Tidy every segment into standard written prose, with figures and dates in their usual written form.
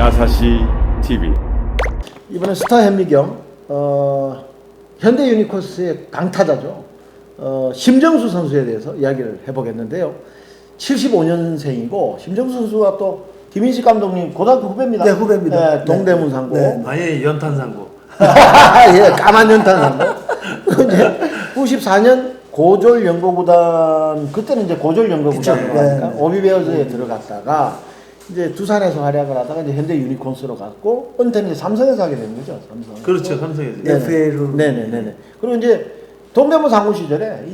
야사시 TV. 이번에 스타 현미경 현대 유니콘스의 강타자죠. 심정수 선수에 대해서 이야기를 해보겠는데요. 75년생이고 심정수 선수가 또 김인식 감독님 고등학교 후배입니다. 네, 후배입니다. 네, 동대문 상고. 네. 아예 연탄상고. 예, 까만 연탄 상고. 이제 94년 고졸 연고구단, 그때는 이제 고졸 연고구단으로 그쵸. 하니까 네. 오비베어즈에 들어갔다가 이제 두산에서 활약을 하다가 이제 현대 유니콘스로 갔고 은퇴는 이제 삼성에서 하게 된 거죠. 삼성. 그렇죠, 삼성에서. 네. FA로. 네네네네. 그리고 이제 동대문 상고 시절에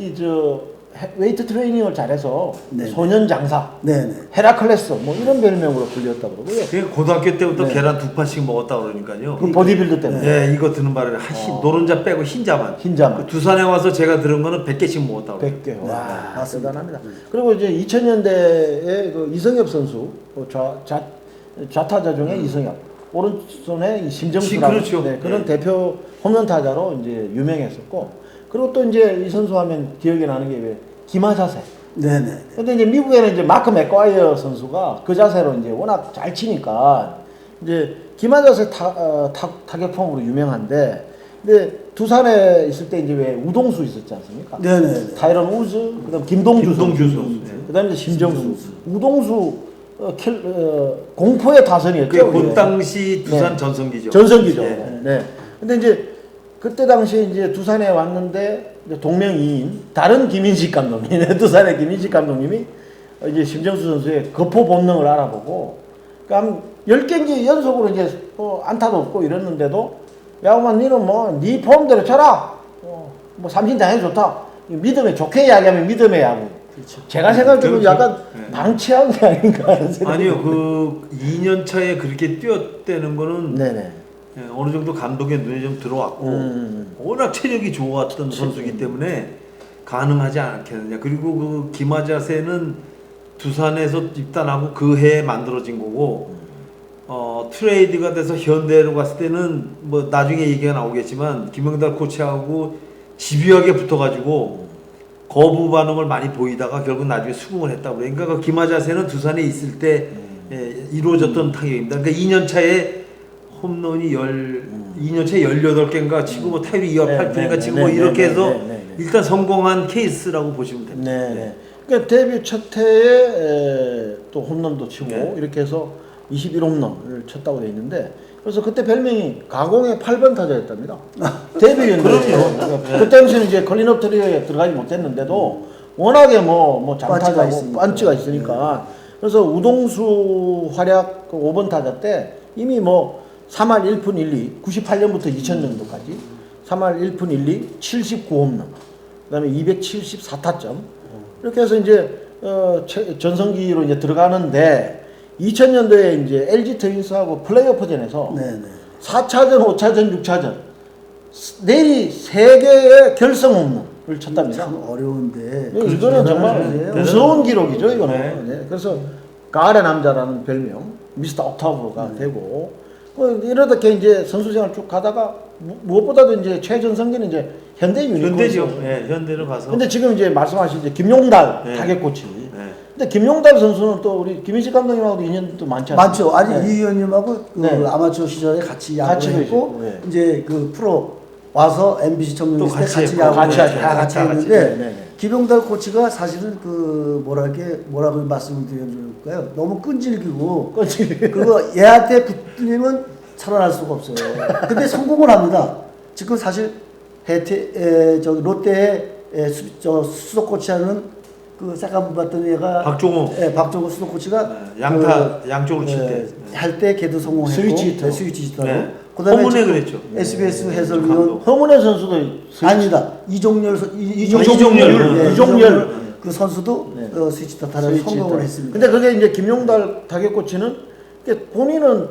웨이트 트레이닝을 잘해서 네. 소년 장사, 네네. 헤라클레스 뭐 이런 별명으로 불렸다고 그러고요. 그게 고등학교 때부터 네. 계란 2판씩 먹었다 그러니까요. 그 보디빌드 때문에. 예, 이거 드는 바람에 노른자 빼고 흰자만. 흰자만. 그 두산에 와서 제가 들은 거는 100개씩 먹었다고. 100개. 와, 맞습니다. 대단합니다. 그리고 이제 2000년대에 그 이성엽 선수, 좌타자 중에 이성엽, 오른손에 이 심정수라고 그렇죠. 그런 네. 대표 홈런 타자로 이제 유명했었고, 그리고 또 이제 이 선수 하면 기억에 나는 게 왜 기마자세. 네네. 근데 이제 미국에는 이제 마크 맥과이어 선수가 그 자세로 이제 워낙 잘 치니까 이제 기마자세 타격 폼으로 유명한데, 근데 두산에 있을 때 이제 왜 우동수 있었지 않습니까? 네네. 타이런 우즈, 그다음 김동주 김동주 선수, 선수. 네. 그다음에 이제 심정수, 우동수 공포의 타선이었죠. 그 예. 당시 두산 네. 전성기죠. 전성기죠. 예. 네. 근데 이제 그때 당시에 이제 두산에 왔는데 이제 동명이인 다른 김인식 감독님, 두산의 김인식 감독님이 이제 심정수 선수의 거포 본능을 알아보고, 그러니까 10경기 연속으로 이제 안타도 없고 이랬는데도, 야구만 니는 뭐 네 폼대로 쳐라. 뭐 삼진 당연히 좋다. 믿음에 좋게 이야기하면 믿음의 야구. 그렇죠. 제가 생각해도 그렇죠. 약간 네. 방치한 게 아닌가 하는 생각이. 아니요, 그 2년 차에 그렇게 뛰었다는 거는 네네. 예, 어느 정도 감독의 눈에 좀 들어왔고 워낙 체력이 좋았던 선수이기 때문에 가능하지 않겠느냐. 그리고 그 김하자세는 두산에서 입단하고 그 해에 만들어진 거고 트레이드가 돼서 현대로 갔을 때는 뭐 나중에 얘기가 나오겠지만 김영달 코치하고 집요하게 붙어가지고 거부 반응을 많이 보이다가 결국 나중에 수긍을 했다고 그래요. 그러니까 그 김하자세는 두산에 있을 때 이루어졌던 타격입니다. 그러니까 2년 차에 홈런이 2년 차에 18개인가 치고 뭐 타율이 2할 8푼인가 치고 뭐 이렇게 해서 일단 성공한 케이스라고 보시면 됩니다. 네. 그러니까 데뷔 첫 해에 또 홈런도 치고 네. 이렇게 해서 21홈런을 쳤다고 돼 있는데, 그래서 그때 별명이 가공의 8번 타자였답니다. 데뷔였는데. 그럼요. 그 당시에는 이제 클린업 트리오에 들어가지 못했는데도 워낙에 뭐 장타자고 반지가 있으니까. 그래서 우동수 활약 그 5번 타자 때 이미 뭐 3할 1푼 1리, 98년부터 2000년도까지 3할 1푼 1리, 79홈런, 그다음에 274타점. 이렇게 해서 이제 전성기로 이제 들어가는데, 2000년도에 이제 LG 트윈스하고 플레이오프전에서 네네. 4차전, 5차전, 6차전 내리 3개의 결승 홈런을 쳤답니다. 참 어려운데. 이거는 정말 대단하세요. 무서운 기록이죠, 이거는. 네. 네. 그래서 가을의 남자라는 별명, 미스터 옥타브가 되고, 이러다 이제 선수생활 쭉 가다가 무엇보다도 이제 최전성기는 이제 현대 유니콘스. 현대죠. 예, 현대로 가서. 근데 지금 이제 말씀하신 이제 김용달 네. 타격 코치. 네. 근데 김용달 선수는 또 우리 김인식 감독님하고도 인연도 많지 않습니까? 많죠. 아니 네. 이 의원님하고 그 네. 아마추어 시절에 같이 같이 야구를 했고 네. 이제 그 프로 와서 MBC 청룡 또 때 같이 같이 했고, 야구를 같이 하죠. 다 같이 다 같이. 했는데 네, 네. 김용달 코치가 사실은 그 뭐라고 말씀을 드려줄까요? 너무 끈질기고 그리고 얘한테 붙으면 살아날 수가 없어요. 근데 성공을 합니다. 지금 사실 저기 롯데의 수석 코치하는 그 세컨 봤던 얘가 박종호. 박종호 수석 코치가 양타 양쪽으로 칠 때. 할 때 걔도 성공했고 스위치 히터. 스위치 히터로. 네. 그다음에 허문에 지금 그랬죠. SBS 네. 해설위원 감독. 허문의 선수도 아닙니다. 이종열 이종열. 이종열. 그 선수도 네. 스위치 히터를 스위치 성공을 히터. 했습니다. 근데 그게 이제 김용달 타격 코치는 본인은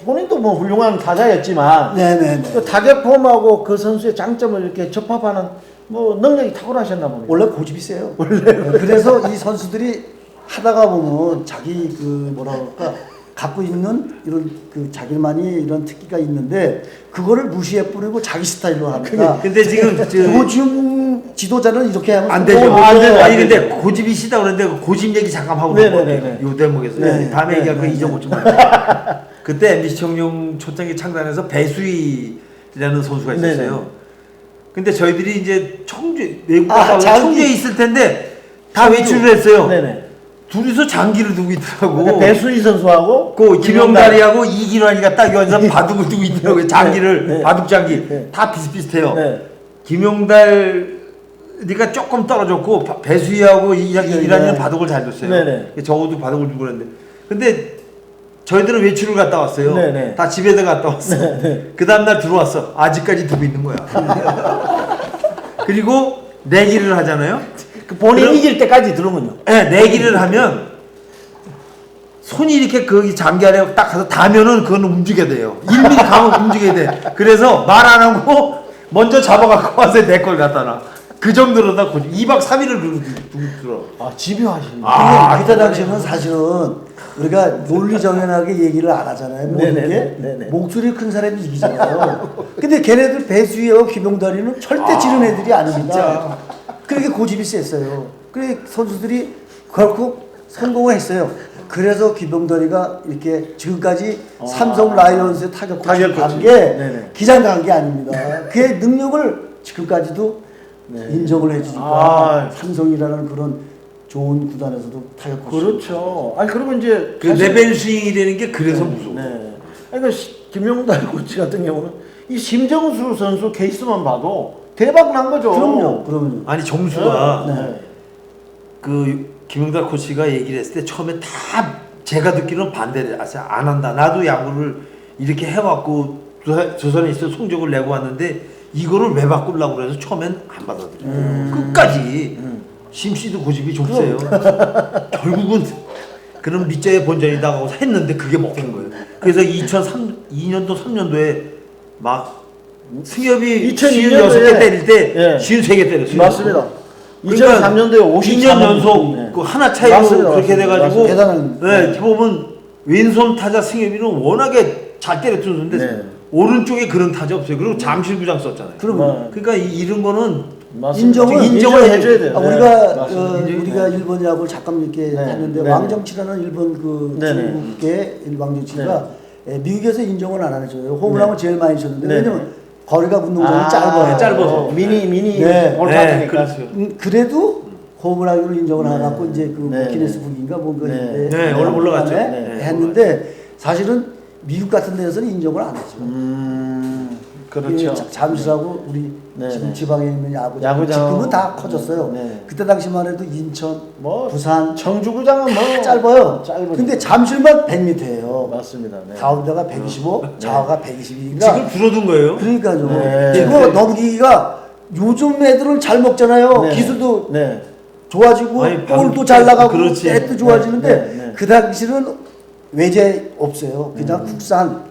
본인도 훌륭한 타자였지만 네네네. 그 타격 폼하고 그 선수의 장점을 이렇게 접합하는 능력이 탁월하셨나 봅니다. 원래 고집이 세요. 그래서 이 선수들이 하다가 보면 자기 그 뭐라 그럴까 갖고 있는 이런 그 자기만이 이런 특기가 있는데 그거를 무시해 뿌리고 자기 스타일로 합니다. 근데 지금 요즘 지도자는 이렇게 하면 안 되죠. 성공을 안 못해요. 되죠. 아니 근데 고집이 시다 그러는데 그 고집 얘기 잠깐 하고 네네네네. 요 대목에서 네. 다음에 얘기할 거 네. 잊어먹지 마. 그때 MBC 청룡 초창기 창단에서 배수희라는 선수가 있었어요. 네네. 근데 저희들이 이제 청주 외국 아, 가서 장기. 청주에 있을 텐데 다 외출을 했어요. 네네. 둘이서 장기를 두고 있더라고. 그러니까 배수희 선수하고 그 김영달이하고 이기환이가 딱 여기서 바둑을 두고 있더라고요. 장기를 네. 바둑 장기 네. 다 비슷비슷해요. 네. 김영달이가 조금 떨어졌고 배수희하고 이기환이는 네. 바둑을 잘 뒀어요. 네네. 적어도 바둑을 두고 그랬는데 근데 저희들은 외출을 갔다 왔어요. 네네. 다 집에다 갔다 왔어. 그 다음날 들어왔어. 아직까지 두고 있는 거야. 그리고 내기를 하잖아요. 그 본인 그럼- 이길 때까지 들은군요. 네, 내기를 하면 손이 이렇게 거기 장기 아래 딱 가서 닿으면은 그건 움직여야 돼요. 1mm 가면 움직여야 돼. 그래서 말 안 하고 먼저 잡아갖고 와서 내 걸 갖다 놔. 그 정도로 다 2박 3일을 두고 들어. 아 집요하시네. 아, 그때 당시에는 사실은 우리가 논리정연하게 얘기를 안 하잖아요. 모든 네네네, 게 네네. 목소리 큰 사람이 이기잖아요. 근데 걔네들 배수희하고 김용다리는 절대 지는 애들이 아닙니다. 그렇게 고집이 셌어요. 그래 선수들이 결국 성공을 했어요. 그래서 김용다리가 이렇게 지금까지 삼성 라이온스의 타격 코치를 타격 코치. 간 게 네네. 기장 간 게 아닙니다. 그의 능력을 지금까지도 네. 인정을 해주니까 아. 삼성이라는 그런 좋은 구단에서도 타격 코치. 그렇죠. 아니 그리고 이제 그 사실- 레벨 스윙이라는 게 그래서 무서워. 네. 그러니까 김용달 코치 같은 경우는 이 심정수 선수 케이스만 봐도 대박 난 거죠. 그럼요. 아니 정수가 네. 그 김영달 코치가 얘기를 했을 때 처음에 다 제가 듣기로는 반대를 하세요. 안 한다. 나도 야구를 이렇게 해왔고 조선에 있어 성적을 내고 왔는데 이거를 왜 바꾸려고 그래서 처음엔 안 받아들여요. 끝까지 심씨도 고집이 좀 세요. 결국은 그런 밑자의 본전이다 하고 했는데 그게 먹힌 거예요. 그래서 2002년도 3년도에 막 승엽이 2002년도에 56개 때릴 때 예. 53개 때렸어요. 맞습니다. 그러니까 2003년도에 54 2년 연속 네. 그 하나 차이로 맞습니다, 그렇게 맞습니다. 돼가지고 대단한- 네, 보면 왼손 타자 승엽이는 워낙에 잘 때렸었는데 네. 오른쪽에 그런 타자 없어요. 그리고 잠실구장 썼잖아요. 그러면 그러니까 이런 거는 맞습니다. 인정을 인정을 해줘야 돼요. 아, 네, 우리가 맞습니다. 우리가 일본 야구를 잠깐 이렇게 네. 했는데 네. 왕정치라는 일본 그 네네. 중국의 왕정치가 미국에서 인정을 안 해줘요. 홈런을 제일 많이 쳤는데 네네. 왜냐면 거리가 운동장이 아, 짧아요. 짧아서. 미니 네. 볼타니까. 그렇죠. 그래도 홈런을 인정을 안 갖고 이제 그 네. 기네스북인가 뭔가 네. 있는데 네, 올라갔죠. 네, 했는데 사실은 미국 같은 데서는 인정을 안 하죠. 그렇죠. 잠실하고 우리 네, 지금 네. 지방에 있는 야구장 야구장. 지금은 다 커졌어요. 네. 그때 당시만 해도 인천, 뭐 부산 청주구장은 뭐 짧아요. 짧으니까. 근데 잠실만 100m예요. 맞습니다. 네. 가운데가 125, 좌우가 122니까 지금 줄어든 거예요. 그러니까요. 네. 그거 넘기기가 요즘 애들은 잘 먹잖아요. 네. 기술도 네. 좋아지고 아니, 볼도 잘 나가고 그렇지. 배도 좋아지는데 네, 네. 그 당시는 외제 없어요. 그냥 국산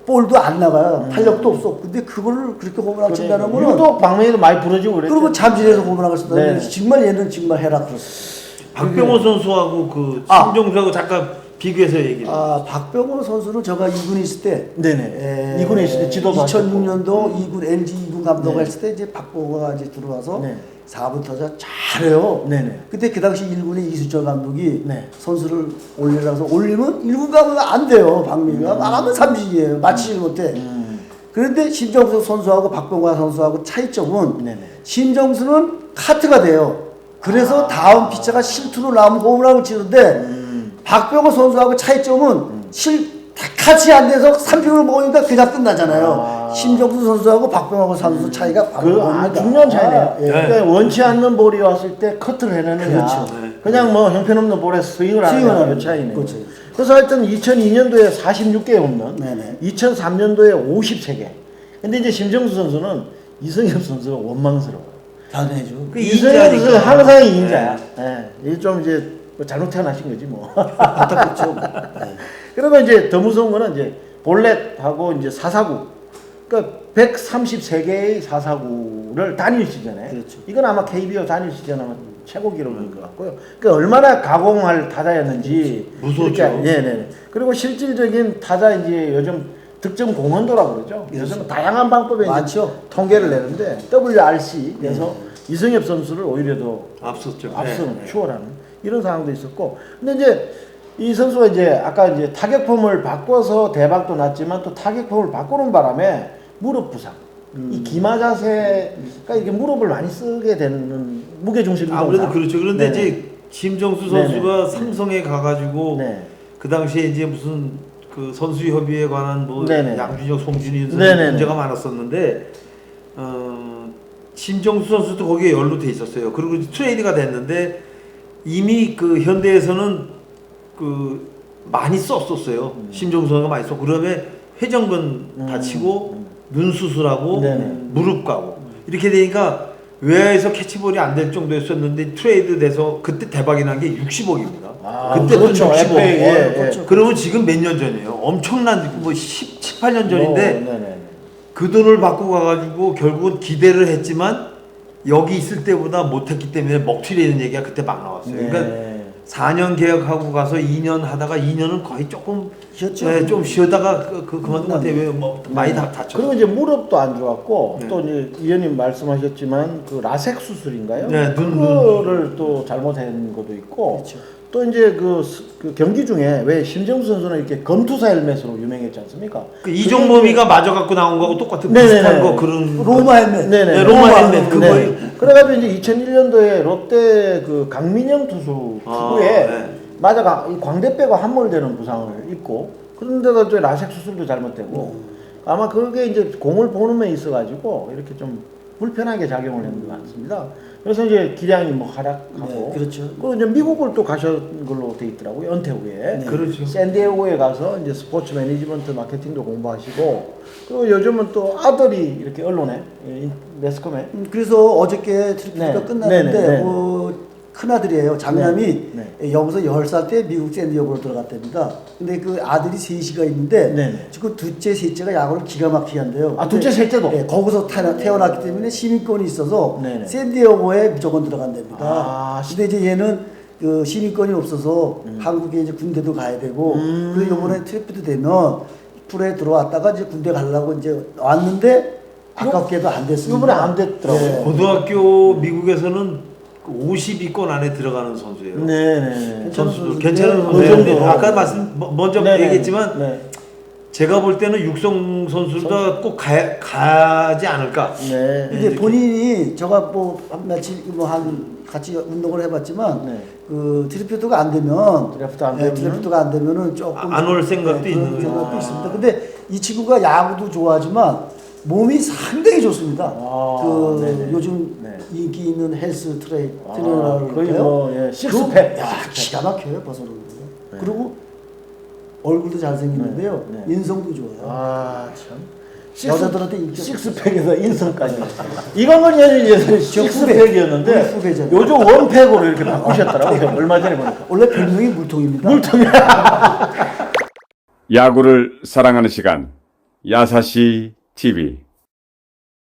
볼도 안 나가요. 탄력도 없어. 근데 그거를 그렇게 홈런 친다는 거는 유독 방망이도 많이 부러지고 그랬죠. 그리고 잠실에서 홈런을 쓴다. 네. 정말 얘는 정말 헤라클로스. 박병호 선수하고 그 아. 신종수하고 잠깐 비교해서 얘기를. 아 박병호 선수는 제가 2군에 있을 때 네네. 2군에 있을 때 지도도 2006년도 2군 LG 2군 감독을 네. 했을 때 이제 박병호가 이제 들어와서 네. 4분 타자 잘해요. 네네. 그때 그 당시 1군의 이수철 감독이 네. 선수를 올리라서 올리면 1군 가면 안 돼요. 박민이가 나가면 삼진이에요. 맞히지 못해. 그런데 심정수 선수하고 박병호 선수하고 차이점은 네네. 심정수는 카트가 돼요. 그래서 다음 피처가 실투로 나오면 홈런을 치는데 박병호 선수하고 차이점은 같이 안 돼서 3픽을 먹으니까 그냥 끝나잖아요. 심정수 선수하고 박병호 선수 차이가 바로 그 뭡니까? 중요한 차이네요. 예. 그러니까 원치 않는 볼이 왔을 때 커트를 해내느냐. 그렇죠. 그냥 뭐 형편없는 볼에 스윙을 스윙을 하는 하는 그 차이네요. 그렇죠. 그래서 하여튼 2002년도에 46개 홈런, 네네. 2003년도에 53개. 근데 이제 심정수 선수는 이승엽 선수가 원망스러워. 당연하죠. 그 이승엽 인자니까. 선수 항상 인자야. 예. 이게 좀 이제 뭐 잘못 태어나신 거지 뭐. 안타깝죠. 그리고 이제 더 무서운 거는 이제 볼넷하고 이제 449. 그러니까 133개의 449를 단일 시즌에. 그렇죠. 이건 아마 KBO 단일 시즌 아마 최고 기록인 것 같고요. 그러니까 얼마나 가공할 타자였는지. 무서웠죠. 이렇게, 네. 그리고 실질적인 타자 이제 요즘 득점 공헌도라고 그러죠. 요즘 다양한 방법에 이제 많죠. 통계를 내는데 WRC 그래서 이승엽 선수를 오히려 더 앞섰죠. 앞서는 네. 추월하는 이런 상황도 있었고, 근데 이제 이 선수가 이제 아까 이제 타격폼을 바꿔서 대박도 났지만 또 타격폼을 바꾸는 바람에 무릎 부상, 이 기마 자세가 이렇게 무릎을 많이 쓰게 되는 무게중심 이동상. 아무래도 그렇죠. 그런데 네네. 이제 김정수 선수가 삼성에 가가지고 네. 그 당시에 이제 무슨 그 선수 협의에 관한 뭐 네네. 양준혁, 송준희 선수 네네네. 문제가 많았었는데 김정수 선수도 거기에 연루돼 있었어요. 그리고 트레이드가 됐는데 이미 그 현대에서는 그 많이 썼었어요. 심정수 선수가 많이 썼고 그다음에 회전근 다치고 눈 수술하고 네네. 무릎 가고 이렇게 되니까 외야에서 캐치볼이 안 될 정도였었는데 트레이드 돼서 그때 대박이 난 게 60억입니다. 아, 그때 그렇죠. 돈 60억. FA, 예, 예. 그러면 지금 몇 년 전이에요? 엄청난 뭐 18년 전인데 네네. 그 돈을 받고 가가지고 결국은 기대를 했지만 여기 있을 때보다 못했기 때문에 먹튀라는 얘기가 그때 막 나왔어요. 네. 그러니까 4년 계약하고 가서 2년 하다가 2년은 거의 조금 쉬었죠. 네, 좀 쉬었다가 그만둔 것 같아요. 왜뭐 많이 다 다쳤죠. 그리고 이제 무릎도 안 좋았고 네. 또 이제 위원님 말씀하셨지만 그 라섹 수술인가요? 네, 그거를 또 잘못한 것도 있고 그렇죠. 또 이제 그 경기 중에 왜 심정수 선수는 이렇게 검투사 헬멧으로 유명했지 않습니까? 그 이종범이가 맞아갖고 나온 거하고 똑같은 네네네. 비슷한 거 그런 로마 헬멧. 네네. 네, 로마 헬멧 그거 네. 그래가지고 이제 2001년도에 롯데 그 강민영 투수 투구에 네. 맞아가 이 광대뼈가 함몰되는 부상을 입고 그런데다 또 라섹 수술도 잘못되고 아마 그게 이제 공을 보는 데 있어가지고 이렇게 좀 불편하게 작용을 했는 것 같습니다. 그래서 이제 기량이 뭐 하락하고 네, 그렇죠. 그리고 이제 미국을 또 가신 걸로 돼 있더라고요. 은퇴 후에. 네. 그렇죠. 샌디에고에 가서 이제 스포츠 매니지먼트 마케팅도 공부하시고 그리고 요즘은 또 아들이 이렇게 언론에 매스컴에 그래서 어저께 트리플가 네. 끝났는데 네네. 큰아들이에요. 장남이 네. 여기서 10살 때 미국 샌디에고로 들어갔답니다. 근데 그 아들이 셋이가 있는데 네네. 지금 둘째, 셋째가 야구를 기가 막히게 한대요. 아, 둘째, 셋째도? 네, 거기서 태어났기 때문에 시민권이 있어서 네네. 샌디에고에 무조건 들어간답니다. 아, 근데 이제 얘는 그 시민권이 없어서 한국에 이제 군대도 가야 되고 그리고 이번에 트리플도 되면 프로에 들어왔다가 이제 군대 가려고 이제 왔는데 아깝게도 안 됐습니다. 이번에 안 됐더라고요. 네. 고등학교 미국에서는 50위권 안에 들어가는 선수예요. 네네. 선수들 선수인데 괜찮은 그 선수인데 정도로. 아까 먼저 네네. 얘기했지만 네. 제가 볼 때는 육성 선수가 꼭 가지 않을까. 네. 근데 본인이 제가 뭐 며칠 한 같이 운동을 해봤지만 네. 그 드래프트가 안 되면 드래프트 안 되면은? 드래프트가 안 되면은 조금 안올 생각도 그런 있는 거죠. 생각도 아. 있습니다. 근데 이 친구가 야구도 좋아하지만 몸이 상당히 좋습니다. 아, 그 네네. 요즘 네. 인기 있는 헬스 트레이너라고 거의 그럴까요? 뭐 예, 식스팩. 야 기가 막혀요 버섯은. 네. 그리고 얼굴도 잘생겼는데요. 네, 네. 인성도 좋아요. 아 참. 여자들한테 인기 식스팩에서 인성까지. 이광건 의원이 예전에 식스팩이었는데 후배잖아요. 요즘 원팩으로 이렇게 바꾸셨더라고요. 얼마 전에 보니까. 원래 별명이 물통입니다. 야구를 사랑하는 시간 야사시 TV